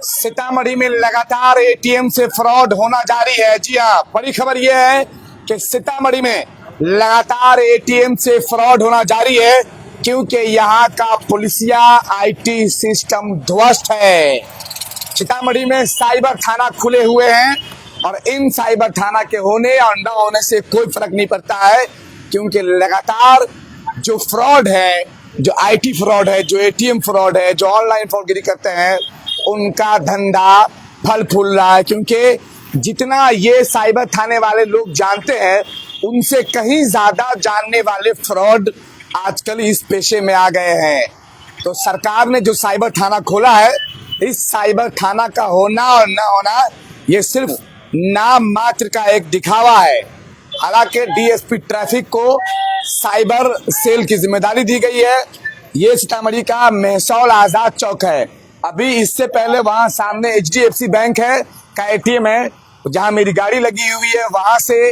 सीतामढ़ी में लगातार एटीएम से फ्रॉड होना जारी है। जी हाँ, बड़ी खबर यह है कि सीतामढ़ी में लगातार एटीएम से फ्रॉड होना जारी है, क्योंकि यहाँ का पुलिसिया आईटी सिस्टम ध्वस्त है। सीतामढ़ी में साइबर थाना खुले हुए हैं और इन साइबर थाना के होने या न होने से कोई फर्क नहीं पड़ता है, क्योंकि लगातार जो फ्रॉड है, जो आईटी फ्रॉड है, जो एटीएम फ्रॉड है, जो ऑनलाइन फ्रॉडगिरी करते हैं, उनका धंधा फल फूल रहा है। क्योंकि जितना ये साइबर थाने वाले लोग जानते हैं, उनसे कहीं ज्यादा जानने वाले फ्रॉड आजकल इस पेशे में आ गए हैं। तो सरकार ने जो साइबर थाना खोला है, इस साइबर थाना का होना और न होना ये सिर्फ नाम मात्र का एक दिखावा है। हालांकि डीएसपी ट्रैफिक को साइबर सेल की जिम्मेदारी दी गई है। ये सीतामढ़ी का मेहसौल आजाद चौक है। अभी इससे पहले वहां सामने एचडीएफसी बैंक है का एटीएम है, जहां मेरी गाड़ी लगी हुई है। वहां से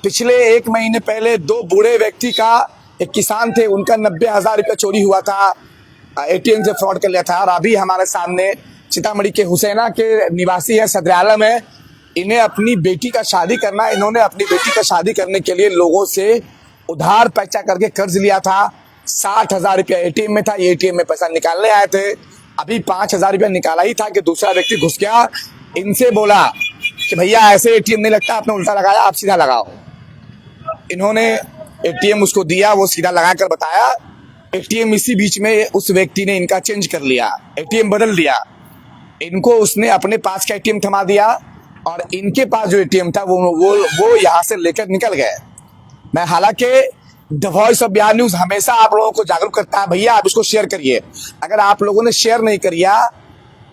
पिछले 1 महीने पहले 2 बूढ़े व्यक्ति का, एक किसान थे, उनका 90,000 रुपया चोरी हुआ था, एटीएम से फ्रॉड कर लिया था। और अभी हमारे सामने सीतामढ़ी के हुसैना के निवासी है, सदर आलम है। इन्हें अपनी बेटी का शादी करना, इन्होंने अपनी बेटी का शादी करने के लिए लोगों से उधार पैसा करके कर्ज लिया था। 60,000 रुपया एटीएम में था। ये एटीएम में पैसा निकालने आए थे। अभी 5,000 रुपया निकाला ही था कि दूसरा व्यक्ति घुस गया। इनसे बोला कि भैया ऐसे एटीएम नहीं लगता, आपने उल्टा लगाया, आप सीधा लगाओ। इन्होंने एटीएम उसको दिया, वो सीधा लगाकर बताया। एटीएम इसी बीच में उस व्यक्ति ने इनका चेंज कर लिया, एटीएम बदल दिया। इनको उसने अपने पास का एटीएम थमा दिया और इनके पास जो एटीएम था वो यहाँ से लेकर निकल गए। मैं हालांकि the voice of Bihar news हमेशा आप लोगों को जागरूक करता है, भैया आप इसको शेयर करिए। अगर आप लोगों ने शेयर नहीं किया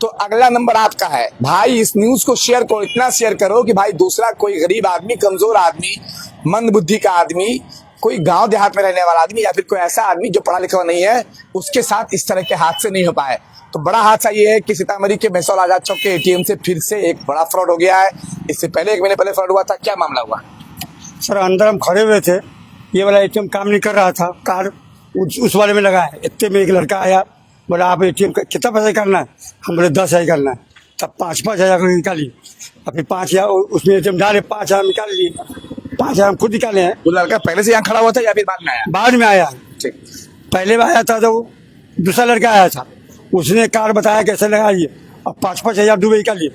तो अगला नंबर आपका है। भाई इस न्यूज को शेयर करो, इतना शेयर करो कि भाई दूसरा कोई गरीब आदमी, कमजोर आदमी, मंद बुद्धि का आदमी, कोई गांव देहात में रहने वाला आदमी या फिर कोई ऐसा आदमी जो पढ़ा लिखा नहीं है, उसके साथ इस तरह के हादसे नहीं हो पाए। तो बड़ा हादसा ये है कि सीतामढ़ी के मेहसौल आजाद चौक के एटीएम से फिर से एक बड़ा फ्रॉड हो गया है। इससे पहले 1 महीने पहले फ्रॉड हुआ था। क्या मामला हुआ? सर, अंदर हम खड़े हुए थे, ये वाला एटीएम काम नहीं कर रहा था, कार उस वाले में लगा है। इतने में एक लड़का आया, बोला आप एटीएम का कितना पैसा करना है? हम बोले 10,000 करना है। तब 5,000 कर निकाली। अभी 5,000 उसमें एटीएम डाले, 5,000 निकाल लिए। 5,000 हम खुद निकाले हैं। वो लड़का पहले से यहाँ खड़ा हुआ था या फिर बाद में आया? बाद में आया। ठीक। पहले में आया था तो दूसरा लड़का आया था, उसने कार बताया कैसे लगाइए। अब 5,000 डूबे निकालिए।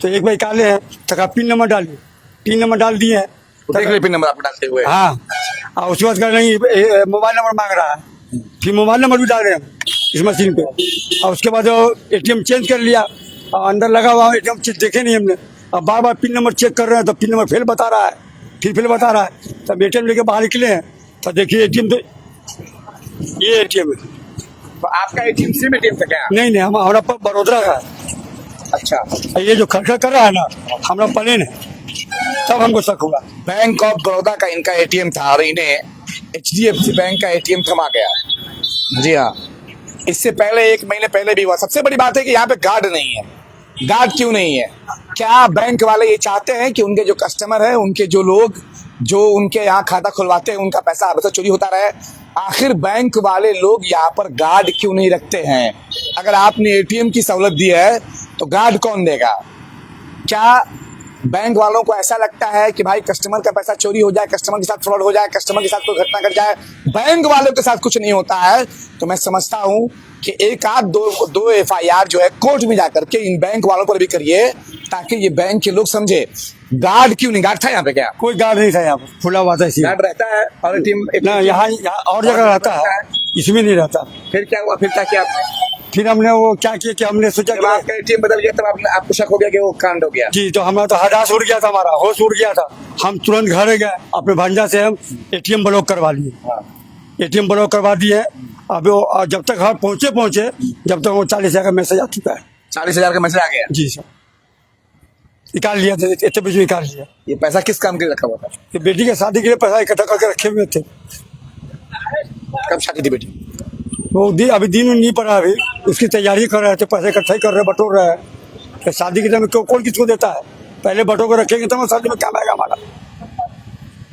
तो एक बार निकाले हैं, तक पिन नंबर डालिए। पिन नंबर डाल दिए हैं। देख ली पिन नंबर आप डालते हुए? हाँ। और उसके बाद नहीं, मोबाइल नंबर मांग रहा है। फिर मोबाइल नंबर भी डाल रहे हैं इस मशीन पे। और उसके बाद एटीएम चेंज कर लिया और अंदर लगा हुआ एटीएम देखे नहीं हमने। अब बार बार पिन नंबर चेक कर रहे हैं तो पिन नंबर फेल बता रहा है, फिर बता रहा है। तब एटीएम लेके बाहर निकले हैं तो देखिए एटीएम, तो ये एटीएम है। तो आपका एटीएम सिम एटीएम था क्या? नहीं, हमारा बड़ोदरा का है। अच्छा। ये जो खर्चा कर रहा है ना, हमारा प्लेन है, तब हमको शक हुआ। बैंक ऑफ बड़ौदा का इनका एटीएम था और इन्हें एचडीएफसी बैंक का एटीएम थमा गया। जी हाँ, इससे पहले 1 महीने पहले भी हुआ। सबसे बड़ी बात है कि यहाँ पे गार्ड नहीं है। गार्ड क्यों नहीं है? क्या बैंक वाले ये चाहते हैं कि उनके जो कस्टमर है, उनके जो लोग जो उनके यहाँ खाता खुलवाते हैं, उनका पैसा हमेशा चोरी होता रहे? आखिर बैंक वाले लोग यहाँ पर गार्ड क्यों नहीं रखते हैं? अगर आपने एटीएम की सहूलत दी है तो गार्ड कौन देगा? क्या बैंक वालों को ऐसा लगता है कि भाई कस्टमर का पैसा चोरी हो जाए, कस्टमर के साथ फ्रॉड हो जाए, कस्टमर के साथ कोई घटना घट जाए, बैंक वालों के साथ कुछ नहीं होता है? तो मैं समझता हूं कि एक आध दो एफआईआर जो है कोर्ट में जाकर के इन बैंक वालों पर भी करिए, ताकि ये बैंक के लोग समझे। गार्ड क्यों नहीं? गार्ड था यहाँ पे क्या? कोई गार्ड नहीं था यहाँ पर, खुला हुआ था। गार्ड रहता है और टीम यहाँ और जगह रहता है, इसमें नहीं रहता। फिर क्या हुआ? फिर क्या किया आपने? फिर हमने वो क्या किया कि हमने सोचा कि आपका एटीएम बदल गया, तब आपको शक हो गया कि वो कांड हो गया। जी, तो हमारा तो हदास उड़ गया था, हमारा होश उड़ गया था। हम तुरंत घर गए, अपने भांजा से हम एटीएम ब्लॉक करवा लिए। एटीएम ब्लॉक करवा दिए। अब वो जब तक घर पहुंचे जब तक वो 40,000 का मैसेज आ चुका है। 40,000 का मैसेज आ गया? जी सर, निकाल लिया था, इतने बजे निकाल लिया। ये पैसा किस काम के लिए रखा हुआ था? ये बेटी के शादी के लिए पैसा इकट्ठा करके रखे हुए थे। कब शादी थी बेटी? वो अभी दिन नहीं पड़ा, अभी उसकी तैयारी कर रहे थे, पैसे इकट्ठा ही कर रहे, बटोर रहे हैं। तो शादी के टाइम में कौन किसको देता है? पहले बटोर कर रखेंगे तब शादी में काम आएगा हमारा।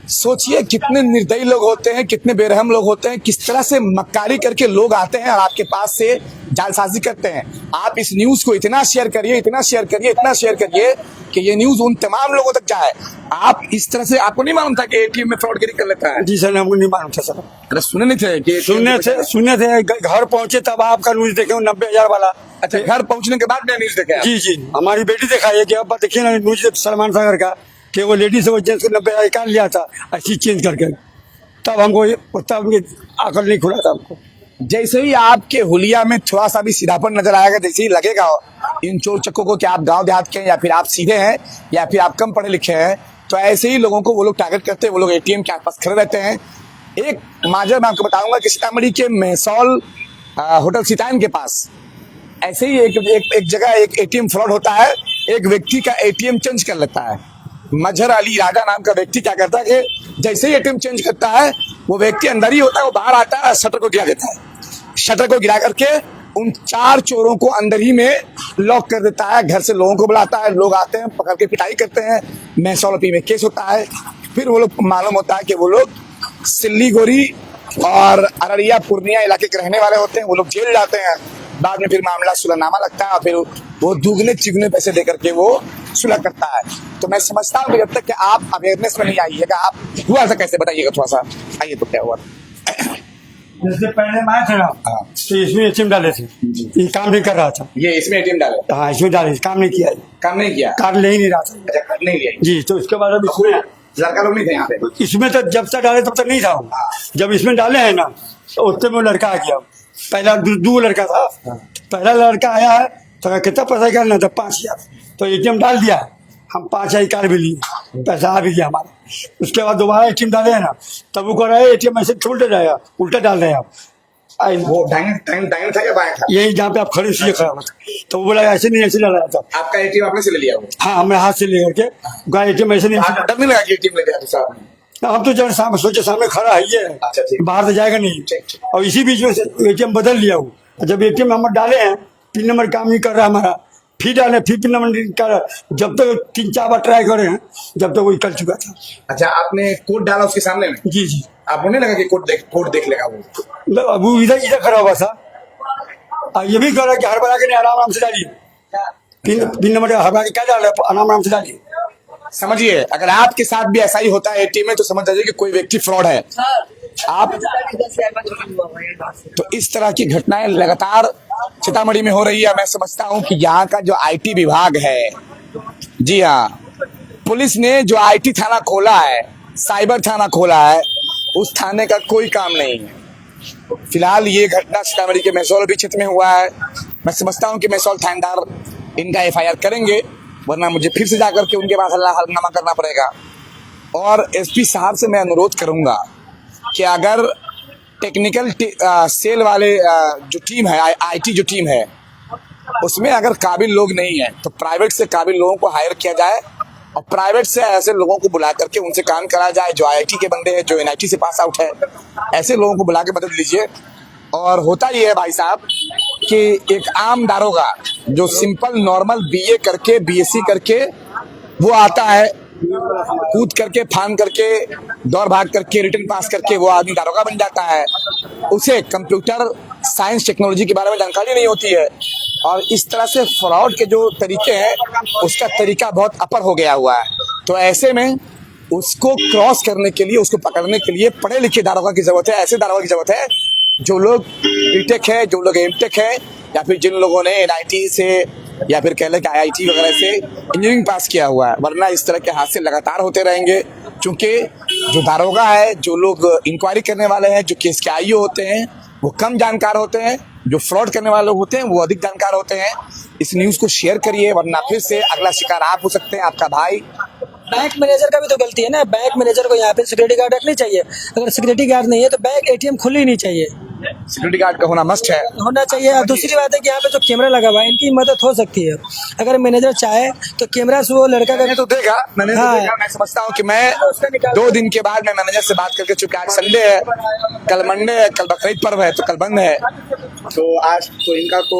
सोचिए कितने निर्दयी लोग होते हैं, कितने बेरहम लोग होते हैं, किस तरह से मक्कारी करके लोग आते हैं और आपके पास से जालसाजी करते हैं। आप इस न्यूज को इतना शेयर करिए, इतना शेयर करिए, इतना शेयर करिए कि ये न्यूज उन तमाम लोगों तक जाए। आप इस तरह से, आपको नहीं मालूम था कि एटीएम में फ्रॉडगिरी कर लेता है? जी सर, हमको नहीं मालूम था सर। अरे सुने नहीं थे कि सुनने थे, घर पहुंचे तब आपका न्यूज देखे 90,000 वाला। अच्छा, घर पहुंचने के बाद मैं न्यूज देखे? जी जी, हमारी बेटी दिखाई है कि अब देखिए ना न्यूज सलमान सागर का कि वो लेडीज वो जेंट्स को 90,000 निकाल लिया था ऐसी चेंज करके। तब हमको तब अकल नहीं खुला था हमको। जैसे ही आपके हुलिया में थोड़ा सा भी सीधापन नजर आएगा, जैसे ही लगेगा इन चोर चक्कों को कि आप गांव देहात के हैं या फिर आप सीधे हैं या फिर आप कम पढ़े लिखे हैं, तो ऐसे ही लोगों को वो लोग टारगेट करते हैं, वो लोग एटीएम के आसपास खड़े रहते हैं। एक माजर मैं आपको बताऊंगा कि सीतामढ़ी के मेहसौल होटल सितान के पास ऐसे ही एक जगह एक एटीएम फ्रॉड होता है। एक व्यक्ति का एटीएम चेंज कर लेता है। मजहर अली राजा नाम का व्यक्ति क्या करता है कि जैसे ही एटीएम चेंज करता है, वो व्यक्ति अंदर ही होता है, वो बाहर आता है, शटर को गिरा देता है। शटर को गिरा करके उन 4 चोरों को अंदर ही में लॉक कर देता है। घर से लोगों को बुलाता है, लोग आते हैं, पकड़ के पिटाई करते हैं। मेहसौलपी में केस होता है। फिर वो लोग मालूम होता है कि वो लोग सिल्लीगुड़ी और अररिया पूर्णिया इलाके के रहने वाले होते हैं। वो लोग जेल जाते हैं। बाद में फिर मामला सुलहनामा लगता है और फिर वो दुगने चिगने पैसे दे करके वो सुलह करता है। तो मैं समझता हूँ कि जब तक कि आप अवेयरनेस में नहीं आइएगा, आप हुआ था कैसे बताइएगा थोड़ा सा, आइए तो क्या हुआ? जैसे पहले मैं थे ना, तो इसमें एटीएम डाले थे, ये काम नहीं कर रहा था। ये इसमें एटीएम डाले? हाँ, इसमें डाले, काम नहीं किया, काम नहीं किया, कार्ड ले ही नहीं रहा था। अच्छा, कार्ड नहीं लिया जी। तो उसके बाद अब इसमें लड़का लोग नहीं थे यहाँ पे? इसमें तो जब तक डाले तब तक नहीं था। जब इसमें डाले हैं ना, तो उतने में लड़का आ गया। पहला दो लड़का था। पहला लड़का आया है तो कितना पैसा करना था? 5,000। तो एटीएम डाल दिया, हम 5,000 कार्ड भी लिए, पैसा आ भी गया हमारा। उसके बाद दोबारा एटीएम डाले है ना, तब वो कह रहा है एटीएम ऐसे उल्टा जाएगा, उल्टा डाल रहे हैं आप। वो दाएं था या बाएं था? यही जहाँ पे आप खड़े उसी खड़ा हुआ था। तो वो बोला ऐसे नहीं, ऐसे डाला था। आपका एटीएम आपने से ले लिया? हाँ, हमने हाथ से ले करके एटीएम ऐसे नहीं। डर नहीं लगा कि एटीएम ले लिया तो साहब? हम तो जब सोचे सामने खड़ा है ये, अच्छा, बाहर तो जाएगा नहीं। और इसी बीच में एटीएम बदल लिया वो। जब एटीएम हम डाले हैं, पिन नंबर काम नहीं कर रहा हमारा, फिर डाले, फिर पिन नंबर नहीं कर रहा। जब तक 3-4 बार ट्राई करे हैं, जब तक वही कर चुका था। अच्छा, आपने कोड डाला उसके सामने में? जी जी। आपको नहीं लगा कि कोड देख लेगा वो? अब वो इधर खड़ा हुआ था। और ये भी कह रहा है कि हर बार के नहीं, आराम से डालिए पिन नंबर, हर बार क्या डाल रहा है, आराम से डालिए। समझिए, अगर आपके साथ भी ऐसा ही होता है एटीएम में, तो समझ जाइए कि कोई व्यक्ति फ्रॉड है। आप तो इस तरह की घटनाएं लगातार सीतामढ़ी में हो रही है। मैं समझता हूं कि यहाँ का जो आईटी विभाग है, जी हाँ, पुलिस ने जो आईटी थाना खोला है, साइबर थाना खोला है, उस थाने का कोई काम नहीं है। फिलहाल ये घटना सीतामढ़ी के मेहसौल क्षेत्र में हुआ है। मैं समझता हूं कि मेहसौल थानेदार इनका FIR करेंगे, वरना मुझे फिर से जाकर के उनके पास हलफनामा करना पड़ेगा। और एसपी साहब से मैं अनुरोध करूंगा कि अगर टेक्निकल सेल वाले जो टीम है, आईटी जो टीम है, उसमें अगर काबिल लोग नहीं है, तो प्राइवेट से काबिल लोगों को हायर किया जाए और प्राइवेट से ऐसे लोगों को बुला करके उनसे काम करा जाए जो IIT के बंदे हैं, जो NIT से पास आउट है। ऐसे लोगों को बुला के मदद लीजिए। और होता ये है भाई साहब कि एक आम दारोगा जो सिंपल नॉर्मल BA करके BSc करके वो आता है, कूद करके फान करके दौड़ भाग करके रिटर्न पास करके वो आदमी दारोगा बन जाता है। उसे कंप्यूटर साइंस टेक्नोलॉजी के बारे में जानकारी नहीं होती है। और इस तरह से फ्रॉड के जो तरीके हैं, उसका तरीका बहुत अपर हो गया हुआ है। तो ऐसे में उसको क्रॉस करने के लिए, उसको पकड़ने के लिए पढ़े लिखे दारोगा की जरूरत है। ऐसे दारोगा की जरूरत है जो लोग BTech है, जो लोग MTech है, या फिर जिन लोगों ने NIT से या फिर कह लें कि IIT वगैरह से इंजीनियरिंग पास किया हुआ है। वरना इस तरह के हादसे लगातार होते रहेंगे, क्योंकि जो दारोगा है, जो लोग इंक्वायरी करने वाले हैं, जो केस के IO होते हैं, वो कम जानकार होते हैं। जो फ्रॉड करने वाले लोग होते हैं वो अधिक जानकार होते हैं। इस न्यूज़ को शेयर करिए, वरना फिर से अगला शिकार आप हो सकते हैं, आपका भाई। बैंक मैनेजर का भी तो गलती है ना। बैंक मैनेजर को यहाँ पे सिक्योरिटी गार्ड रखनी चाहिए। अगर सिक्योरिटी गार्ड नहीं है तो बैंक ATM खुल ही नहीं चाहिए। सिक्योरिटी गार्ड का होना मस्ट है, होना चाहिए। और दूसरी बात है कि यहाँ पे जो कैमरा लगा हुआ है, इनकी मदद हो सकती है। अगर मैनेजर चाहे तो कैमरा से वो लड़का का तो देगा, मैनेजर हाँ। देगा। मैं समझता हूँ कि मैं 2 दिन के बाद मैं मैनेजर से बात करके, चूंकि आज संडे है, कल मंडे है, कल बकरीद पर्व है, तो कल बंद है, तो आज तो इनका तो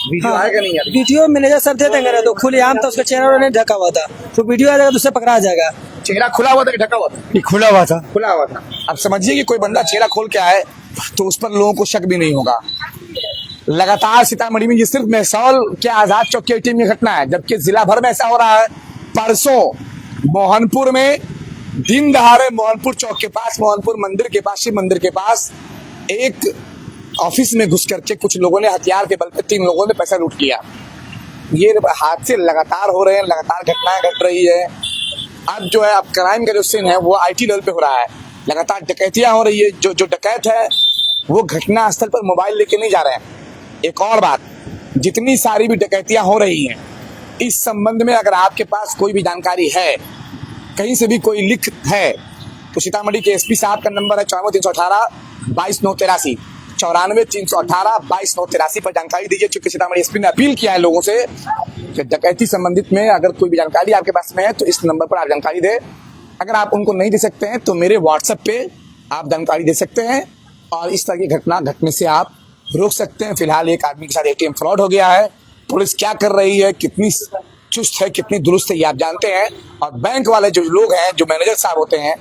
वीडियो आएगा नहीं यार? वीडियो मैनेजर सर दे देंगे ना, तो खुलेआम था, उसका चेहरा नहीं ढका हुआ था, तो वीडियो आ जाएगा तो उससे पकड़ा जाएगा। चेहरा खुला हुआ था कि ढका हुआ था? ये खुला हुआ था। खुला हुआ था। अब समझिए कि कोई बंदा चेहरा खोल के आए तो उस पर लोगों को शक भी नहीं होगा। लगातार सीतामढ़ी में ये सिर्फ मेहसौल के आजाद चौक के एटीएम की घटना है, जबकि जिला भर में ऐसा हो रहा है। परसों मोहनपुर में दिन दहाड़े मोहनपुर चौक के पास, मोहनपुर मंदिर के पास, शिव मंदिर के पास एक ऑफिस में घुस करके कुछ लोगों ने हथियार के बल पे 3 लोगों ने पैसा लूट लिया। ये हादसे लगातार हो रहे हैं, लगातार घटनाएं घट रही है। अब जो है, अब क्राइम का जो सीन है वो आईटी लेवल पे हो रहा है, लगातार डकैतियां हो रही है। जो डकैत है वो घटना स्थल पर मोबाइल लेके नहीं जा रहे हैं। एक और बात, जितनी सारी भी डकैतियां हो रही हैं, इस संबंध में अगर आपके पास कोई भी जानकारी है, कहीं से भी कोई लिख है, तो सीतामढ़ी के एसपी साहब का नंबर है 94 318 22 983, 94 318 22 983 पर जानकारी दीजिए। चूंकि सीतामढ़ी एसपी ने अपील किया है लोगों से कि डकैती संबंधित में अगर कोई भी जानकारी आपके पास में है तो इस नंबर पर आप जानकारी दें। अगर आप उनको नहीं दे सकते हैं तो मेरे व्हाट्सएप पे आप जानकारी दे सकते हैं और इस तरह की घटना घटने से आप रोक सकते हैं। फिलहाल एक आदमी के साथ एटीएम फ्रॉड हो गया है। पुलिस क्या कर रही है, कितनी चुस्त है, कितनी दुरुस्त है, ये आप जानते हैं। और बैंक वाले जो लोग हैं, जो मैनेजर साहब होते हैं,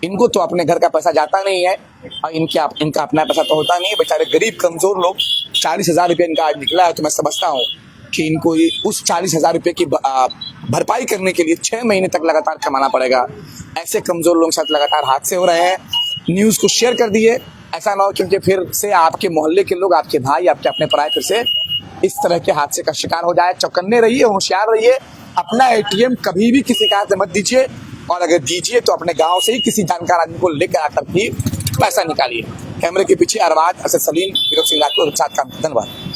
इनको तो अपने घर का पैसा जाता नहीं है और इनका अपना पैसा तो होता नहीं है। बेचारे गरीब कमजोर लोग, 40,000 रुपये इनका आज निकला है, तो मैं समझता हूँ कि इनको उस 40,000 रुपये की भरपाई करने के लिए 6 महीने तक लगातार कमाना पड़ेगा। ऐसे कमजोर लोगों के साथ लगातार हादसे हो रहे हैं। न्यूज़ को शेयर कर दिए, ऐसा ना हो क्योंकि फिर से आपके मोहल्ले के लोग, आपके भाई, आपके अपने पराये फिर से इस तरह के हादसे का शिकार हो जाए। चौकन्ने रहिए, होशियार रहिए। अपना एटीएम कभी भी किसी का हाथ मत दीजिए, और अगर दीजिए तो अपने गांव से ही किसी जानकार आदमी को लेकर आकर भी पैसा निकालिए। कैमरे के पीछे अरबाज, असद सलीम, विरोध सिंह राठौर के साथ काम। धन्यवाद।